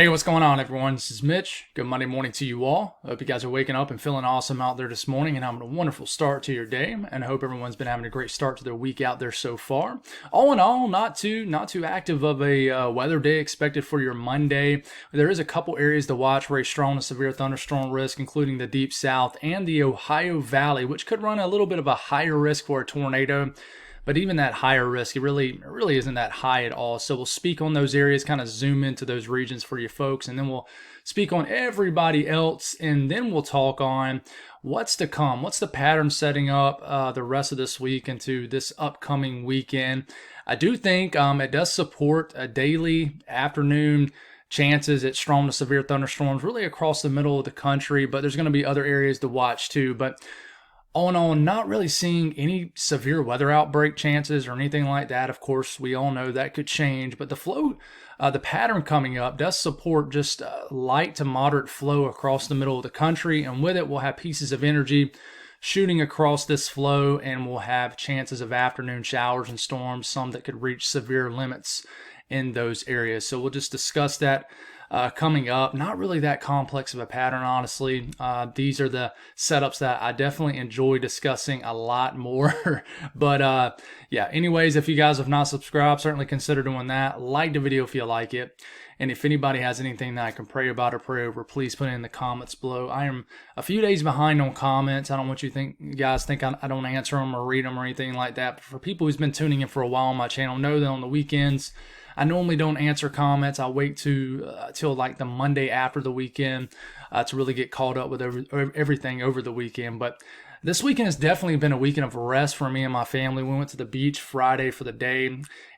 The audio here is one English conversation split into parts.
Hey, what's going on, everyone? This is Mitch. Good Monday morning to you all. I hope you guys are waking up and feeling awesome out there this morning and having a wonderful start to your day. And I hope everyone's been having a great start to their week out there so far. All in all, not too active of a weather day expected for your Monday. There is a couple areas to watch for a strong to severe thunderstorm risk, including the Deep South and the Ohio Valley, which could run a little bit of a higher risk for a tornado. But even that higher risk, it really isn't that high at all. So we'll speak on those areas, kind of zoom into those regions for you folks, and then we'll speak on everybody else, and then we'll talk on what's to come. What's the pattern setting up the rest of this week into this upcoming weekend? I do think it does support a daily afternoon chances at strong to severe thunderstorms really across the middle of the country, but there's going to be other areas to watch too. But all in all, not really seeing any severe weather outbreak chances or anything like that. Of course, we all know that could change, but the flow, the pattern coming up does support just light to moderate flow across the middle of the country. And with it, we'll have pieces of energy shooting across this flow, and we'll have chances of afternoon showers and storms, some that could reach severe limits in those areas. So we'll just discuss that coming up. Not really that complex of a pattern, honestly. These are the setups that I definitely enjoy discussing a lot more. But yeah, anyways, if you guys have not subscribed, certainly consider doing that. Like the video if you like it. And if anybody has anything that I can pray about or pray over, please put it in the comments below. I am a few days behind on comments. I don't want you guys think I don't answer them or read them or anything like that. But for people who's been tuning in for a while on my channel, know that on the weekends, I normally don't answer comments. I'll wait till like the Monday after the weekend to really get caught up with everything over the weekend. But this weekend has definitely been a weekend of rest for me and my family. We went to the beach Friday for the day,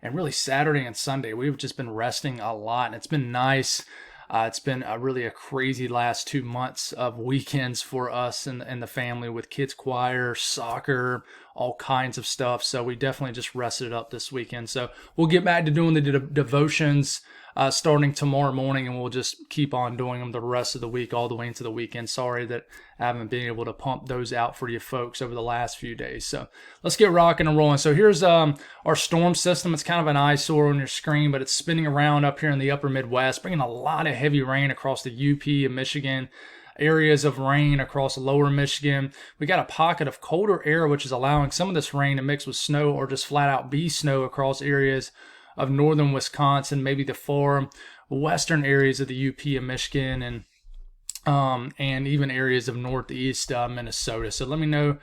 and really Saturday and Sunday we've just been resting a lot, and it's been nice. It's been really a crazy last 2 months of weekends for us and the family with kids choir, soccer, all kinds of stuff. So we definitely just rested up this weekend. So we'll get back to doing the devotions starting tomorrow morning, and we'll just keep on doing them the rest of the week, all the way into the weekend. Sorry that I haven't been able to pump those out for you folks over the last few days. So let's get rocking and rolling. So here's our storm system. It's kind of an eyesore on your screen, but it's spinning around up here in the upper Midwest, bringing a lot of heavy rain across the UP and Michigan. Areas of rain across lower Michigan. We got a pocket of colder air, which is allowing some of this rain to mix with snow or just flat out be snow across areas of northern Wisconsin, maybe the far western areas of the UP and Michigan, and even areas of northeast Minnesota. So let me know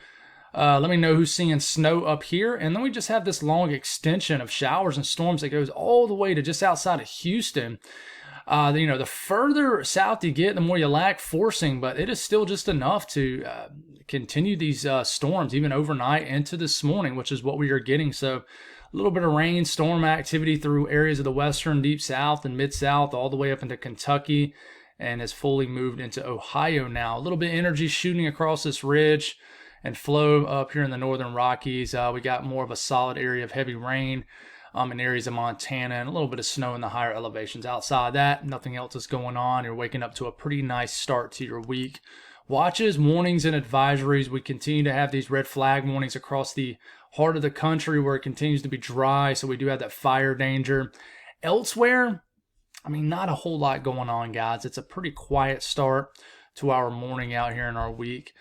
who's seeing snow up here. And then we just have this long extension of showers and storms that goes all the way to just outside of Houston. The further south you get, the more you lack forcing, but it is still just enough to continue these storms even overnight into this morning, which is what we are getting. So a little bit of rain, storm activity through areas of the western, deep south, and mid-south, all the way up into Kentucky, and has fully moved into Ohio now. A little bit of energy shooting across this ridge and flow up here in the northern Rockies. We got more of a solid area of heavy rain in areas of Montana, and a little bit of snow in the higher elevations. Outside that, nothing else is going on. You're waking up to a pretty nice start to your week. Watches, warnings, and advisories. We continue to have these red flag warnings across the heart of the country where it continues to be dry, so we do have that fire danger. Elsewhere, not a whole lot going on, guys. It's a pretty quiet start to our morning out here in our week.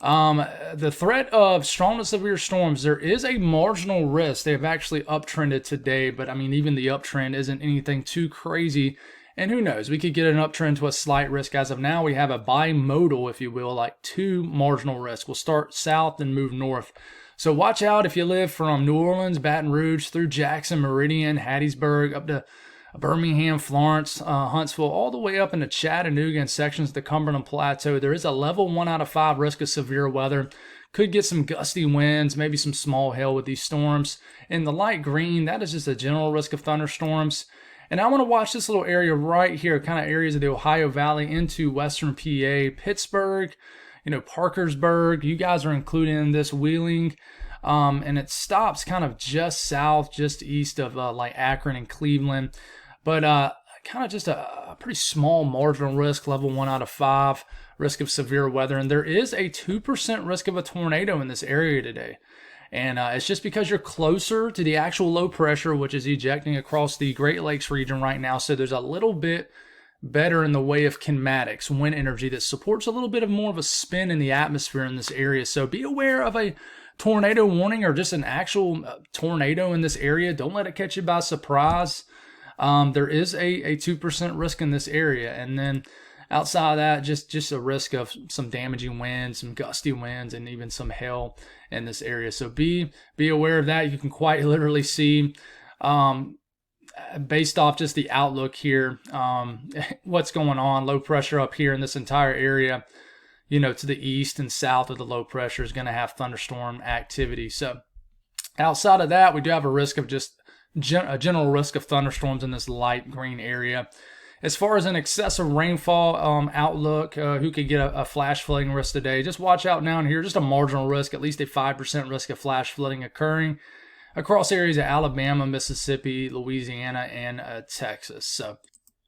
The threat of strong to severe storms, there is a marginal risk. They've actually uptrended today, but even the uptrend isn't anything too crazy. And who knows, we could get an uptrend to a slight risk. As of now, we have a bimodal, if you will, like two marginal risks. We'll start south and move north. So watch out if you live from New Orleans, Baton Rouge, through Jackson, Meridian, Hattiesburg, up to Birmingham, Florence, Huntsville, all the way up into Chattanooga and sections of the Cumberland Plateau. There is a level 1 out of 5 risk of severe weather. Could get some gusty winds, maybe some small hail with these storms. In the light green, that is just a general risk of thunderstorms. And I want to watch this little area right here, kind of areas of the Ohio Valley into western PA, Pittsburgh, Parkersburg. You guys are included in this, Wheeling. And it stops kind of just south, just east of like Akron and Cleveland. But kind of just a pretty small marginal risk, level 1 out of 5, risk of severe weather. And there is a 2% risk of a tornado in this area today. And it's just because you're closer to the actual low pressure, which is ejecting across the Great Lakes region right now. So there's a little bit better in the way of kinematics, wind energy that supports a little bit of more of a spin in the atmosphere in this area. So be aware of a tornado warning or just an actual tornado in this area. Don't let it catch you by surprise. There is a 2% risk in this area. And then outside of that, just a risk of some damaging winds, some gusty winds, and even some hail in this area. So be aware of that. You can quite literally see, based off just the outlook here, what's going on. Low pressure up here in this entire area, to the east and south of the low pressure is going to have thunderstorm activity. So outside of that, we do have a risk of just a general risk of thunderstorms in this light green area. As far as an excessive rainfall outlook, who could get a flash flooding risk today? Just watch out down here. Just a marginal risk, at least a 5% risk of flash flooding occurring across areas of Alabama, Mississippi, Louisiana, and Texas. So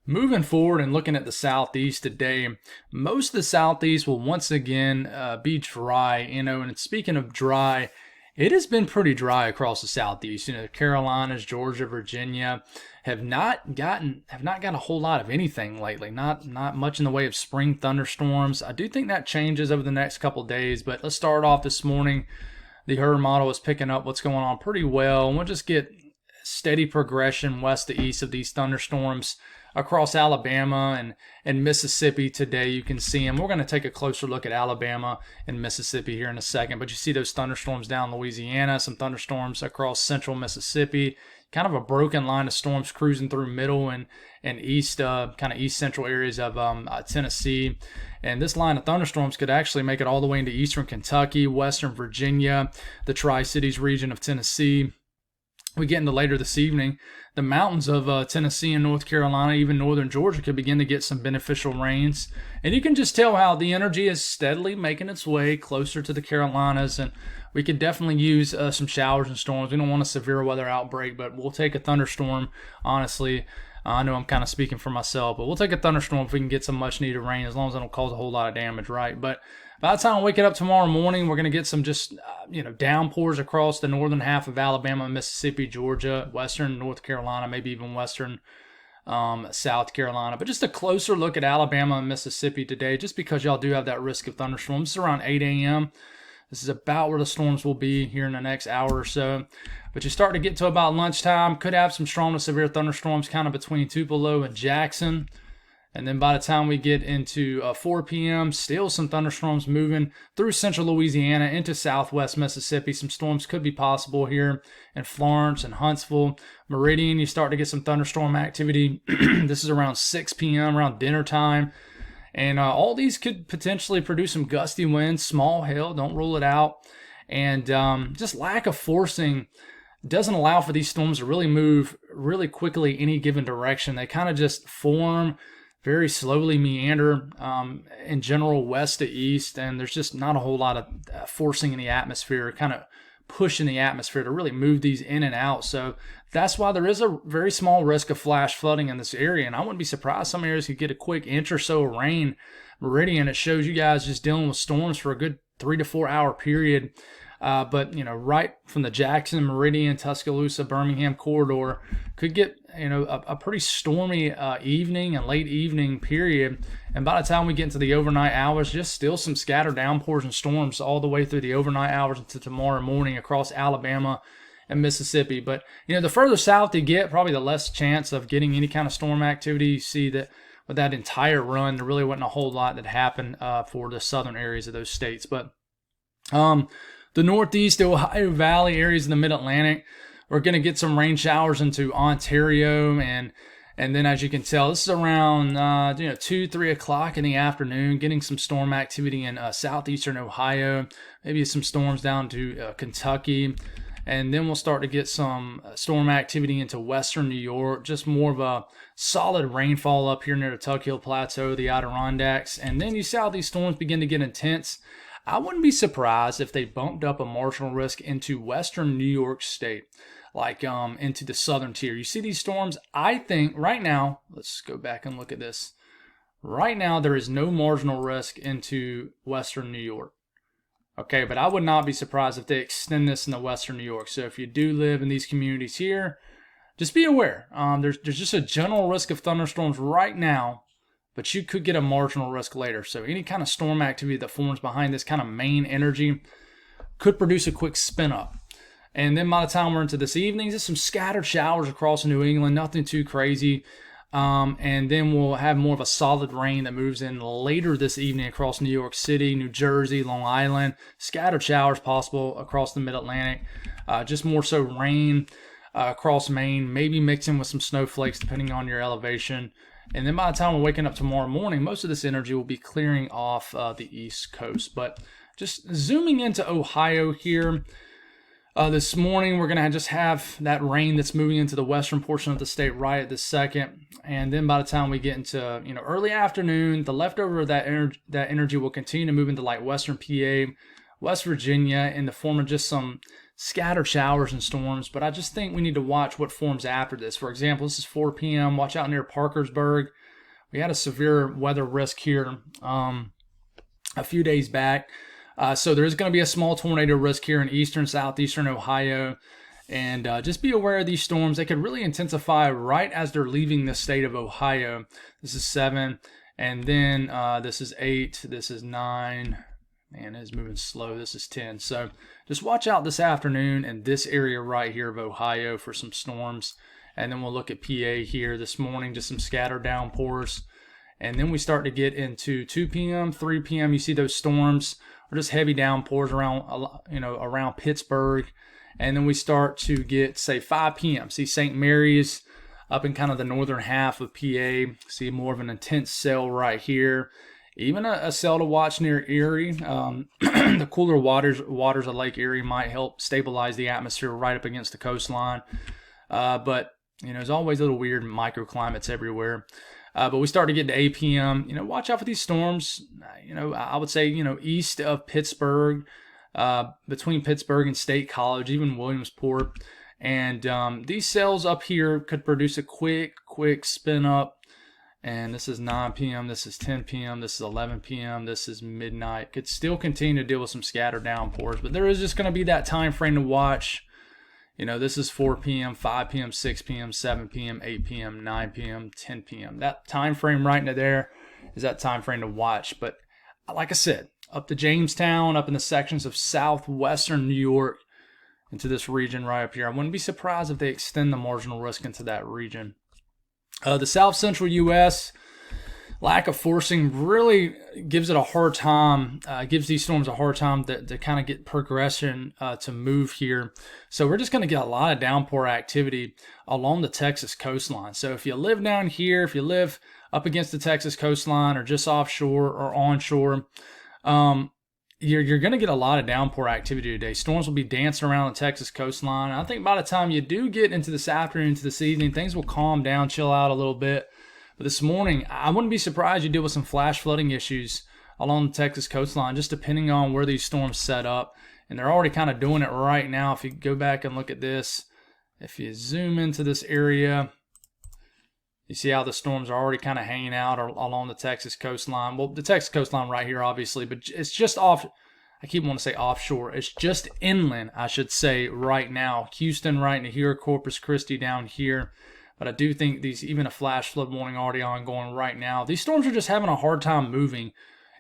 moving forward and looking at the southeast today, most of the southeast will once again be dry. And speaking of dry, it has been pretty dry across the southeast. The Carolinas, Georgia, Virginia have not gotten a whole lot of anything lately. Not much in the way of spring thunderstorms. I do think that changes over the next couple of days. But let's start off this morning. The HERD model is picking up what's going on pretty well, and we'll just get steady progression west to east of these thunderstorms across Alabama and Mississippi today. You can see them. We're going to take a closer look at Alabama and Mississippi here in a second, but you see those thunderstorms down Louisiana, some thunderstorms across central Mississippi, kind of a broken line of storms cruising through middle and east, kind of east central areas of Tennessee. And this line of thunderstorms could actually make it all the way into eastern Kentucky, western Virginia, the Tri-Cities region of Tennessee. We get into later this evening, the mountains of Tennessee and North Carolina, even northern Georgia, could begin to get some beneficial rains. And you can just tell how the energy is steadily making its way closer to the Carolinas. And we could definitely use some showers and storms. We don't want a severe weather outbreak, but we'll take a thunderstorm, honestly. I know I'm kind of speaking for myself, but we'll take a thunderstorm if we can get some much needed rain, as long as it don't cause a whole lot of damage, right? But by the time we wake up tomorrow morning, we're going to get some just, downpours across the northern half of Alabama, Mississippi, Georgia, western North Carolina, maybe even western South Carolina. But just a closer look at Alabama and Mississippi today, just because y'all do have that risk of thunderstorms. It's around 8 a.m. This is about where the storms will be here in the next hour or so. But you start to get to about lunchtime, could have some strong to severe thunderstorms kind of between Tupelo and Jackson. And then by the time we get into 4 p.m., still some thunderstorms moving through central Louisiana into southwest Mississippi. Some storms could be possible here in Florence and Huntsville. Meridian, you start to get some thunderstorm activity. This is around 6 p.m., around dinner time. And all these could potentially produce some gusty winds, small hail, don't rule it out. And just lack of forcing doesn't allow for these storms to really move really quickly any given direction. They kind of just form, very slowly meander in general west to east, and there's just not a whole lot of forcing in the atmosphere, kind of pushing the atmosphere to really move these in and out. So that's why there is a very small risk of flash flooding in this area, and I wouldn't be surprised some areas could get a quick inch or so of rain. Meridian, it shows you guys just dealing with storms for a good 3 to 4 hour period. But right from the Jackson, Meridian, Tuscaloosa, Birmingham corridor could get, a pretty stormy evening and late evening period. And by the time we get into the overnight hours, just still some scattered downpours and storms all the way through the overnight hours into tomorrow morning across Alabama and Mississippi. But, the further south you get, probably the less chance of getting any kind of storm activity. You see that with that entire run, there really wasn't a whole lot that happened for the southern areas of those states. But the Northeast, the Ohio Valley areas in the Mid-Atlantic, we're going to get some rain showers into Ontario, and then as you can tell, this is around 2-3 o'clock in the afternoon, getting some storm activity in southeastern Ohio, maybe some storms down to Kentucky, and then we'll start to get some storm activity into western New York, just more of a solid rainfall up here near the Tuck Hill Plateau, the Adirondacks, and then you see how these storms begin to get intense. I wouldn't be surprised if they bumped up a marginal risk into western New York State, like into the southern tier. You see these storms? I think right now, let's go back and look at this. Right now, there is no marginal risk into western New York. Okay, but I would not be surprised if they extend this into western New York. So if you do live in these communities here, just be aware. There's just a general risk of thunderstorms right now but you could get a marginal risk later. So any kind of storm activity that forms behind this kind of main energy could produce a quick spin up. And then by the time we're into this evening, just some scattered showers across New England, nothing too crazy. And then we'll have more of a solid rain that moves in later this evening across New York City, New Jersey, Long Island. Scattered showers possible across the mid-Atlantic. Just more so rain across Maine, maybe mixing with some snowflakes depending on your elevation. And then by the time we're waking up tomorrow morning, most of this energy will be clearing off the East Coast. But just zooming into Ohio here, this morning we're going to just have that rain that's moving into the western portion of the state right at this second. And then by the time we get into early afternoon, the leftover of that energy will continue to move into like western PA, West Virginia in the form of just some scattered showers and storms. But I just think we need to watch what forms after this. For example, this is 4 p.m. Watch out near Parkersburg. We had a severe weather risk here a few days back. So there is going to be a small tornado risk here in eastern, southeastern Ohio. And just be aware of these storms. They could really intensify right as they're leaving the state of Ohio. This is 7. And then this is 8. This is 9. Man, it's moving slow. This is 10. So just watch out this afternoon in this area right here of Ohio for some storms. And then we'll look at PA here this morning, just some scattered downpours. And then we start to get into 2 p.m., 3 p.m. You see those storms or just heavy downpours around Pittsburgh. And then we start to get, say, 5 p.m. See St. Mary's up in kind of the northern half of PA. See more of an intense cell right here. Even a cell to watch near Erie. The cooler waters of Lake Erie might help stabilize the atmosphere right up against the coastline. But there's always little weird microclimates everywhere. But we start to get to 8 p.m. Watch out for these storms. I would say, east of Pittsburgh, between Pittsburgh and State College, even Williamsport. And these cells up here could produce a quick spin up. And this is 9 p.m., this is 10 p.m., this is 11 p.m., this is midnight. Could still continue to deal with some scattered downpours, but there is just going to be that time frame to watch. This is 4 p.m., 5 p.m., 6 p.m., 7 p.m., 8 p.m., 9 p.m., 10 p.m. That time frame right into there is that time frame to watch. But like I said, up to Jamestown, up in the sections of southwestern New York, into this region right up here, I wouldn't be surprised if they extend the marginal risk into that region. The south central U.S., lack of forcing really gives it a hard time, gives these storms a hard time to kind of get progression to move here. So we're just going to get a lot of downpour activity along the Texas coastline. So if you live down here, if you live up against the Texas coastline or just offshore or onshore, you're going to get a lot of downpour activity today. Storms will be dancing around the Texas coastline. I think by the time you do get into this afternoon, into this evening, things will calm down, chill out a little bit. But this morning, I wouldn't be surprised you deal with some flash flooding issues along the Texas coastline, just depending on where these storms set up. And they're already kind of doing it right now. If you go back and look at this, if you zoom into this area, you see how the storms are already kind of hanging out along the Texas coastline. Well, the Texas coastline right here, obviously, but it's just off. I keep wanting to say offshore. It's just inland, I should say, right now. Houston right into here, Corpus Christi down here. But I do think even a flash flood warning already ongoing right now. These storms are just having a hard time moving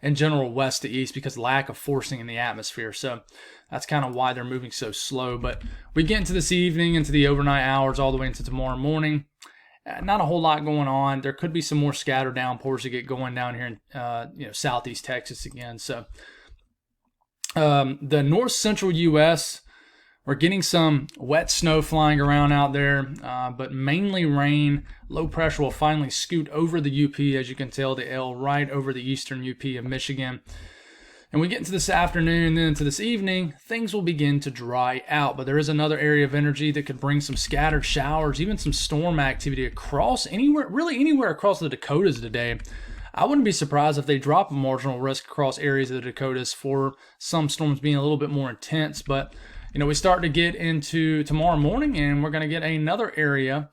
in general west to east because lack of forcing in the atmosphere. So that's kind of why they're moving so slow. But we get into this evening, into the overnight hours, all the way into tomorrow morning. Not a whole lot going on. There could be some more scattered downpours to get going down here in southeast Texas again. So the north central U.S., we're getting some wet snow flying around out there, but mainly rain. Low pressure will finally scoot over the UP, as you can tell, the L right over the eastern UP of Michigan. And we get into this afternoon and then into this evening, things will begin to dry out. But there is another area of energy that could bring some scattered showers, even some storm activity across anywhere across the Dakotas today. I wouldn't be surprised if they drop a marginal risk across areas of the Dakotas for some storms being a little bit more intense. But, we start to get into tomorrow morning and we're going to get another area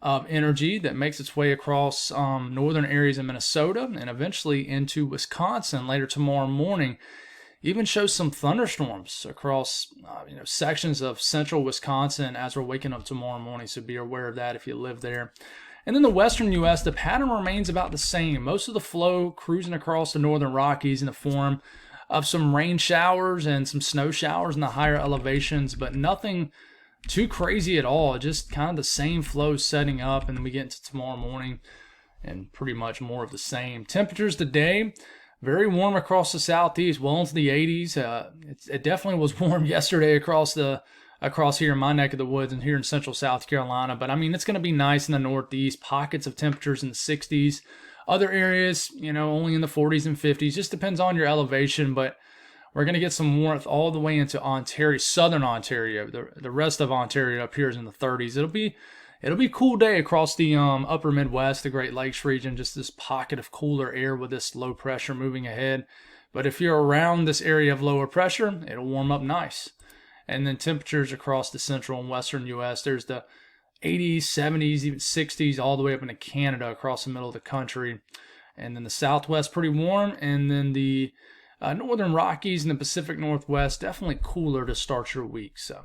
of energy that makes its way across northern areas of Minnesota and eventually into Wisconsin later tomorrow morning. Even shows some thunderstorms across sections of central Wisconsin as we're waking up tomorrow morning. So be aware of that if you live there. And then the western U.S., the pattern remains about the same. Most of the flow cruising across the northern Rockies in the form of some rain showers and some snow showers in the higher elevations, but nothing too crazy at all. Just kind of the same flow setting up, and then we get into tomorrow morning and pretty much more of the same. Temperatures today, very warm across the southeast, well into the 80s. It definitely was warm yesterday across here in my neck of the woods and here in central South Carolina. But I mean, it's going to be nice in the northeast. Pockets of temperatures in the 60s. Other areas, only in the 40s and 50s. Just depends on your elevation. But we're going to get some warmth all the way into Ontario, southern Ontario. The rest of Ontario up here is in the 30s. It'll be a cool day across the upper Midwest, the Great Lakes region. Just this pocket of cooler air with this low pressure moving ahead. But if you're around this area of lower pressure, it'll warm up nice. And then temperatures across the central and western U.S., there's the 80s, 70s, even 60s, all the way up into Canada across the middle of the country. And then the southwest, pretty warm. And then the northern Rockies and the Pacific Northwest, definitely cooler to start your week. So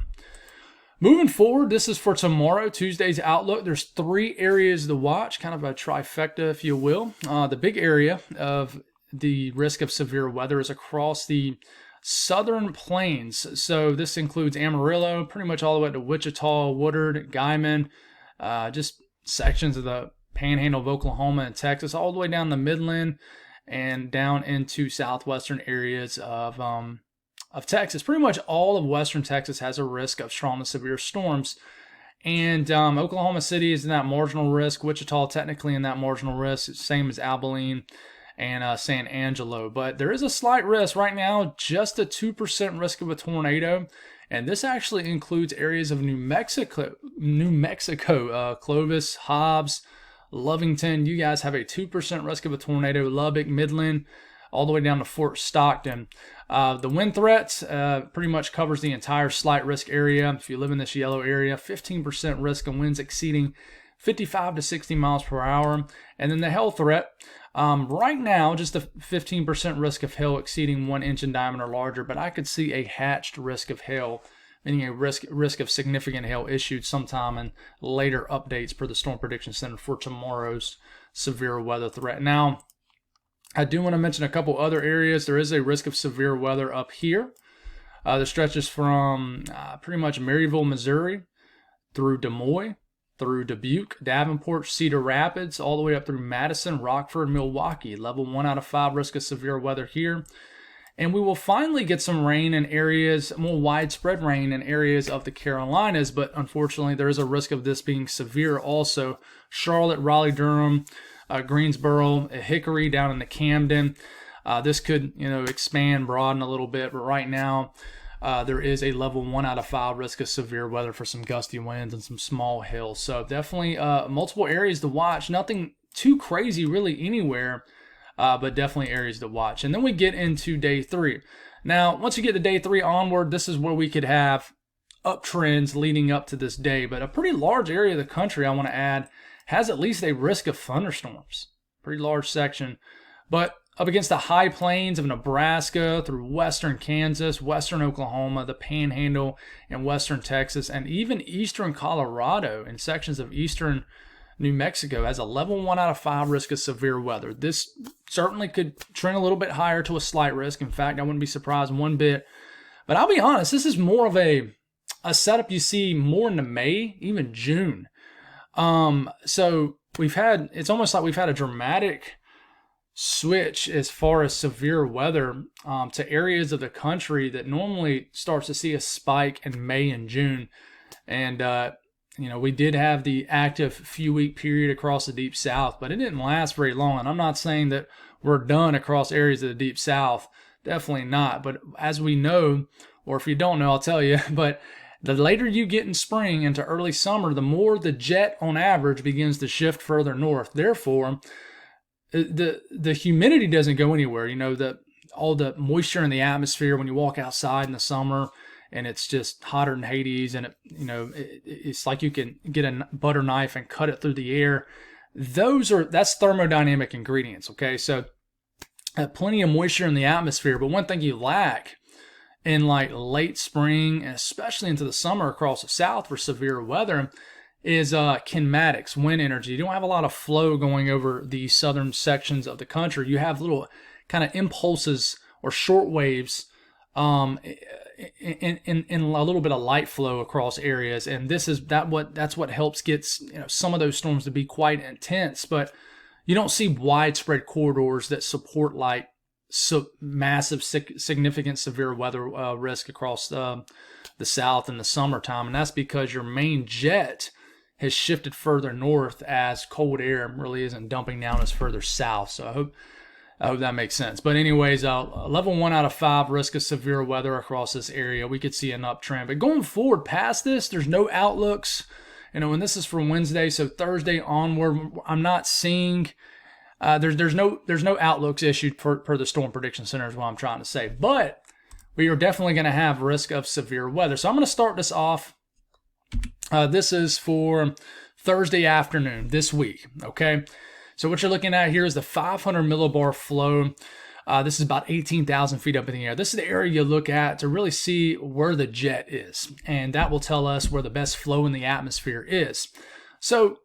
moving forward, this is for tomorrow, Tuesday's outlook. There's 3 areas to watch, kind of a trifecta, if you will. The big area of the risk of severe weather is across the southern plains. So this includes Amarillo, pretty much all the way to Wichita, Woodard, Guyman, just sections of the panhandle of Oklahoma and Texas, all the way down the Midland and down into southwestern areas of Texas. Pretty much all of western Texas has a risk of strong to severe storms. And Oklahoma City is in that marginal risk. Wichita technically in that marginal risk, same as Abilene and San Angelo. But there is a slight risk right now, just a 2% risk of a tornado. And this actually includes areas of New Mexico, Clovis, Hobbs, Lovington. You guys have a 2% risk of a tornado. Lubbock, Midland, all the way down to Fort Stockton. The wind threat pretty much covers the entire slight risk area. If you live in this yellow area, 15% risk of winds exceeding 55 to 60 miles per hour. And then the hail threat, right now, just a 15% risk of hail exceeding 1 inch in diameter or larger, but I could see a hatched risk of hail, meaning a risk of significant hail issued sometime in later updates per the Storm Prediction Center for tomorrow's severe weather threat. Now, I do want to mention a couple other areas. There is a risk of severe weather up here. The stretches from pretty much Maryville, Missouri, through Des Moines, through Dubuque, Davenport, Cedar Rapids, all the way up through Madison, Rockford, Milwaukee. Level 1 out of 5 risk of severe weather here. And we will finally get some rain in areas, more widespread rain in areas of the Carolinas, but unfortunately there is a risk of this being severe also. Charlotte, Raleigh, Durham, Greensboro, Hickory down in the Camden. This could, expand, broaden a little bit, but right now there is a level 1 out of 5 risk of severe weather for some gusty winds and some small hail. So definitely multiple areas to watch. Nothing too crazy really anywhere, but definitely areas to watch. And then we get into day 3. Now, once you get to day 3 onward, this is where we could have uptrends leading up to this day. But a pretty large area of the country, I want to add, has at least a risk of thunderstorms. Pretty large section. But up against the high plains of Nebraska, through western Kansas, western Oklahoma, the Panhandle, and western Texas, and even eastern Colorado and sections of eastern New Mexico has a level 1 out of 5 risk of severe weather. This certainly could trend a little bit higher to a slight risk. In fact, I wouldn't be surprised one bit. But I'll be honest, this is more of a setup you see more into May, even June. So it's almost like we've had a dramatic switch as far as severe weather to areas of the country that normally starts to see a spike in May and June. And, we did have the active few week period across the Deep South, but it didn't last very long. And I'm not saying that we're done across areas of the Deep South. Definitely not. But as we know, or if you don't know, I'll tell you, but the later you get in spring into early summer, the more the jet on average begins to shift further north. Therefore, the humidity doesn't go anywhere. All the moisture in the atmosphere when you walk outside in the summer and it's just hotter than Hades, and it's like you can get a butter knife and cut it through the air. That's thermodynamic ingredients. Okay, so plenty of moisture in the atmosphere, but one thing you lack in like late spring and especially into the summer across the South for severe weather is kinematics, wind energy. You don't have a lot of flow going over the southern sections of the country. You have little kind of impulses or short waves in a little bit of light flow across areas, and that's what helps get some of those storms to be quite intense. But you don't see widespread corridors that support like massive, significant, severe weather risk across the South in the summertime, and that's because your main jet has shifted further north as cold air really isn't dumping down as further south. So I hope that makes sense. But anyways, level 1 out of 5 risk of severe weather across this area. We could see an uptrend. But going forward past this, there's no outlooks. And this is for Wednesday, so Thursday onward, I'm not seeing there's no outlooks issued per the Storm Prediction Center is what I'm trying to say. But we are definitely going to have risk of severe weather. So I'm going to start this off. This is for Thursday afternoon this week, okay? So what you're looking at here is the 500 millibar flow. This is about 18,000 feet up in the air. This is the area you look at to really see where the jet is, and that will tell us where the best flow in the atmosphere is. So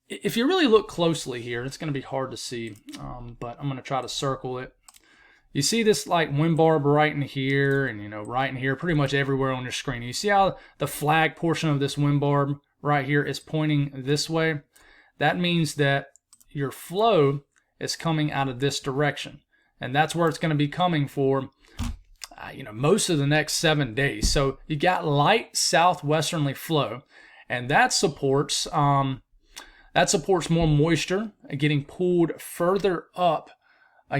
if you really look closely here, it's going to be hard to see, but I'm going to try to circle it. You see this like wind barb right in here and, right in here, pretty much everywhere on your screen. You see how the flag portion of this wind barb right here is pointing this way? That means that your flow is coming out of this direction. And that's where it's going to be coming for, most of the next 7 days. So you got light southwesterly flow, and that supports more moisture getting pulled further up,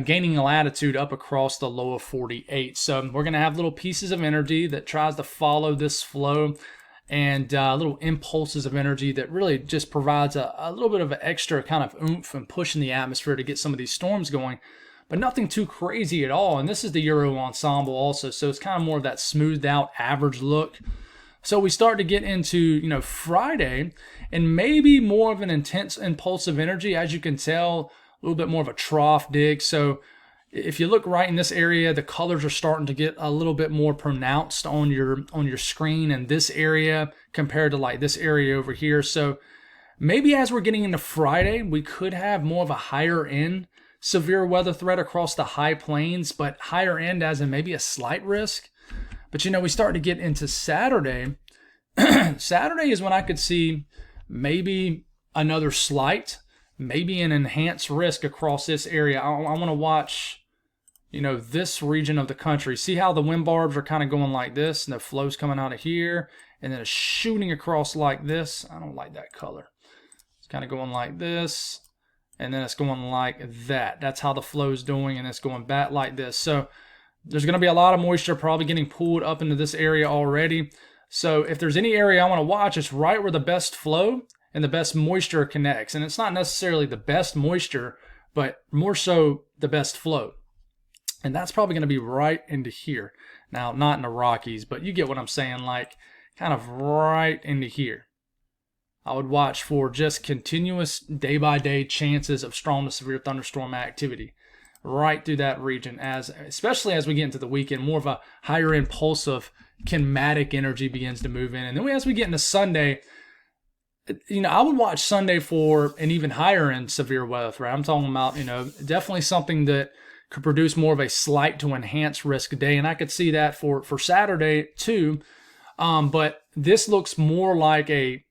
gaining latitude up across the lower 48. So we're going to have little pieces of energy that tries to follow this flow, and little impulses of energy that really just provides a little bit of an extra kind of oomph and push in the atmosphere to get some of these storms going, but nothing too crazy at all. And this is the Euro ensemble also, so it's kind of more of that smoothed out average look. So we start to get into, Friday, and maybe more of an intense impulsive energy. As you can tell, a little bit more of a trough dig. So if you look right in this area, the colors are starting to get a little bit more pronounced on your screen in this area compared to like this area over here. So maybe as we're getting into Friday, we could have more of a higher end severe weather threat across the high plains, but higher end as in maybe a slight risk. But we start to get into Saturday. Saturday is when I could see maybe another slight, maybe an enhanced risk across this area. I want to watch, this region of the country. See how the wind barbs are kind of going like this, and the flow's coming out of here, and then it's shooting across like this. I don't like that color. It's kind of going like this, and then it's going like that. That's how the flow's doing, and it's going back like this. So there's going to be a lot of moisture probably getting pulled up into this area already. So if there's any area I want to watch, it's right where the best flow and the best moisture connects. And it's not necessarily the best moisture, but more so the best flow. And that's probably going to be right into here. Now, not in the Rockies, but you get what I'm saying, like kind of right into here. I would watch for just continuous day-by-day chances of strong to severe thunderstorm activity right through that region, especially as we get into the weekend, more of a higher impulsive kinematic energy begins to move in. And then as we get into Sunday, I would watch Sunday for an even higher end severe weather threat. I'm talking about, definitely something that could produce more of a slight to enhanced risk day. And I could see that for Saturday too. But this looks more like a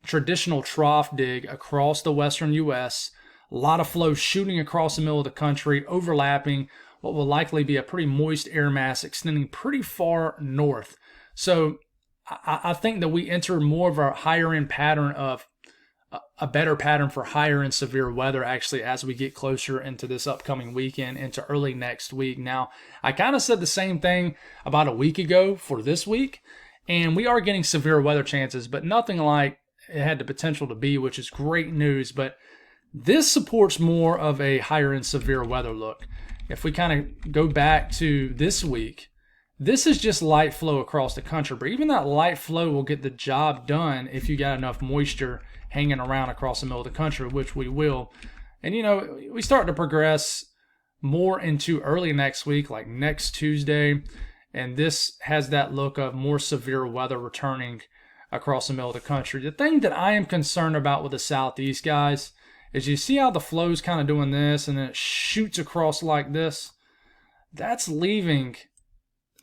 traditional trough dig across the western U.S., a lot of flow shooting across the middle of the country, overlapping what will likely be a pretty moist air mass extending pretty far north. So I think that we enter more of a higher end pattern of a better pattern for higher end severe weather actually as we get closer into this upcoming weekend, into early next week. Now, I kind of said the same thing about a week ago for this week, and we are getting severe weather chances, but nothing like it had the potential to be, which is great news. But this supports more of a higher end severe weather look. If we kind of go back to this week, this is just light flow across the country, but even that light flow will get the job done if you got enough moisture hanging around across the middle of the country, which we will. And we start to progress more into early next week, like next Tuesday, and this has that look of more severe weather returning across the middle of the country. The thing that I am concerned about with the southeast, guys, is you see how the flow's kind of doing this and then it shoots across like this? That's leaving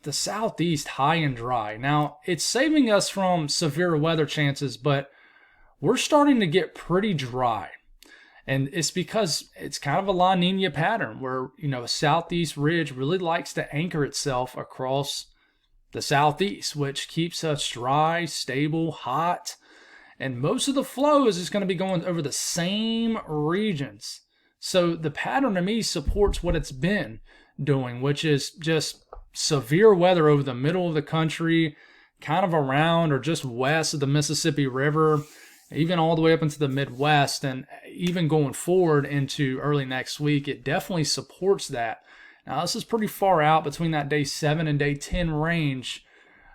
the southeast high and dry. Now, it's saving us from severe weather chances, but we're starting to get pretty dry. And it's because it's kind of a La Nina pattern where, a southeast ridge really likes to anchor itself across the southeast, which keeps us dry, stable, hot. And most of the flow is just going to be going over the same regions. So the pattern to me supports what it's been doing, which is just severe weather over the middle of the country, kind of around or just west of the Mississippi River, even all the way up into the Midwest, and even going forward into early next week. It definitely supports that. Now, this is pretty far out between that day 7 and day 10 range,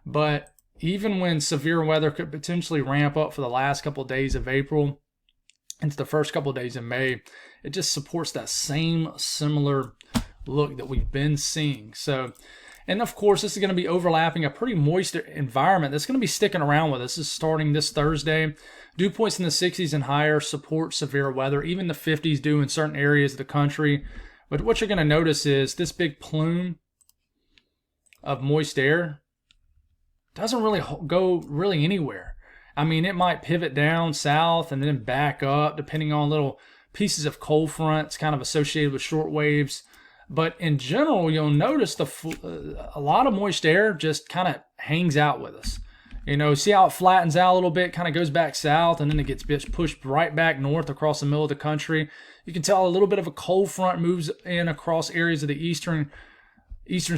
but even when severe weather could potentially ramp up for the last couple of days of April into the first couple of days in May, it just supports that same similar look that we've been seeing. So, and of course, this is going to be overlapping a pretty moist environment that's going to be sticking around with us. This is starting this Thursday. Dew points in the 60s and higher support severe weather. Even the 50s do in certain areas of the country. But what you're going to notice is this big plume of moist air doesn't really go anywhere. I mean, it might pivot down south and then back up, depending on little pieces of cold fronts kind of associated with short waves. But in general, you'll notice a lot of moist air just kind of hangs out with us. See how it flattens out a little bit, kind of goes back south, and then it gets pushed right back north across the middle of the country. You can tell a little bit of a cold front moves in across areas of the eastern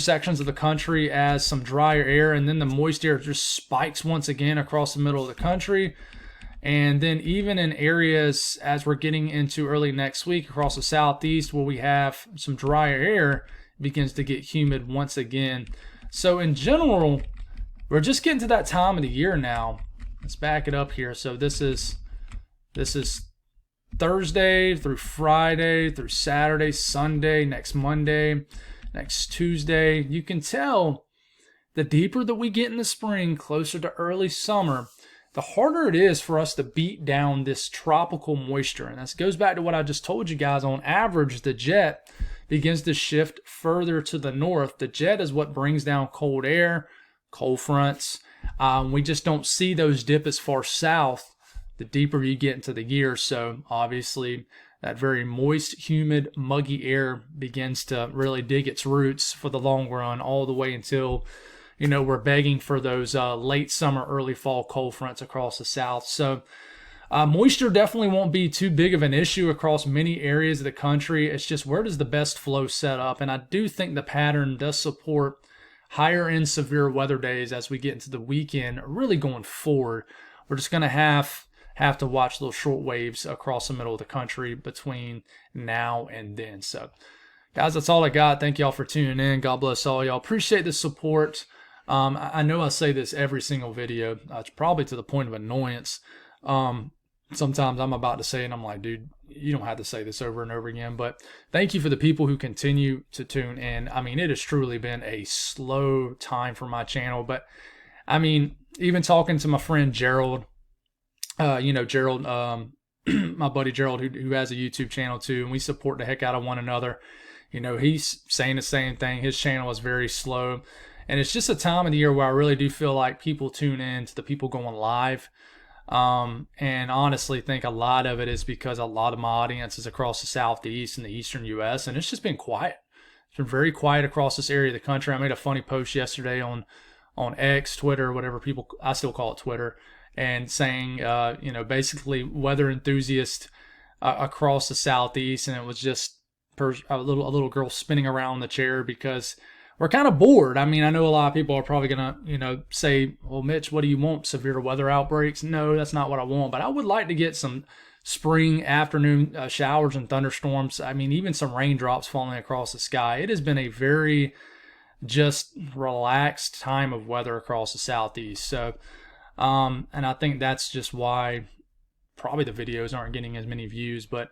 sections of the country as some drier air, and then the moist air just spikes once again across the middle of the country. And then even in areas as we're getting into early next week across the southeast where we have some drier air, it begins to get humid once again. So in general, we're just getting to that time of the year now. Let's back it up here. So this is Thursday through Friday through Saturday, Sunday, next Monday, next Tuesday. You can tell the deeper that we get in the spring, closer to early summer, the harder it is for us to beat down this tropical moisture. And this goes back to what I just told you guys. On average, the jet begins to shift further to the north. The jet is what brings down cold air, cold fronts. We just don't see those dip as far south the deeper you get into the year. So obviously that very moist, humid, muggy air begins to really dig its roots for the long run, all the way until we're begging for those late summer, early fall cold fronts across the south. So moisture definitely won't be too big of an issue across many areas of the country. It's just, where does the best flow set up? And I do think the pattern does support higher end severe weather days as we get into the weekend, really going forward. We're just going to have to watch little short waves across the middle of the country between now and then. So guys, that's all I got. Thank y'all for tuning in. God bless all y'all. Appreciate the support. I know I say this every single video. It's probably to the point of annoyance. Sometimes I'm about to say it and I'm like, dude, you don't have to say this over and over again. But thank you for the people who continue to tune in. I mean, it has truly been a slow time for my channel. But I mean, even talking to my friend Gerald, Gerald, my buddy Gerald, who has a YouTube channel too, and we support the heck out of one another. He's saying the same thing. His channel is very slow. And it's just a time of the year where I really do feel like people tune in to the people going live. And honestly think a lot of it is because a lot of my audience is across the southeast and the eastern U.S. and it's just been quiet. It's been very quiet across this area of the country. I made a funny post yesterday on X, Twitter, whatever I still call it Twitter, and saying, basically weather enthusiast across the southeast, and it was just a little girl spinning around in the chair because we're kind of bored. I mean, I know a lot of people are probably going to, say, well, Mitch, what do you want? Severe weather outbreaks? No, that's not what I want. But I would like to get some spring afternoon showers and thunderstorms. I mean, even some raindrops falling across the sky. It has been a very just relaxed time of weather across the southeast. So, and I think that's just why probably the videos aren't getting as many views. But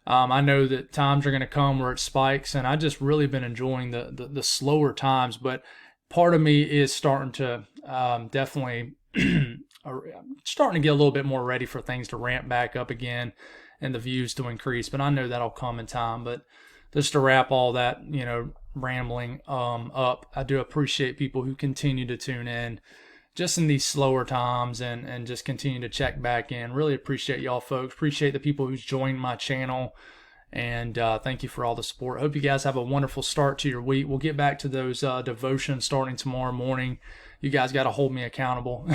I know that times are going to come where it spikes, and I just really been enjoying the slower times. But part of me is starting to definitely starting to get a little bit more ready for things to ramp back up again and the views to increase. But I know that'll come in time. But just to wrap all that, rambling up, I do appreciate people who continue to tune in just in these slower times and just continue to check back in. Really appreciate y'all folks. Appreciate the people who's joined my channel. And thank you for all the support. Hope you guys have a wonderful start to your week. We'll get back to those devotions starting tomorrow morning. You guys got to hold me accountable.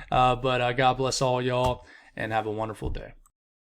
But God bless all y'all and have a wonderful day.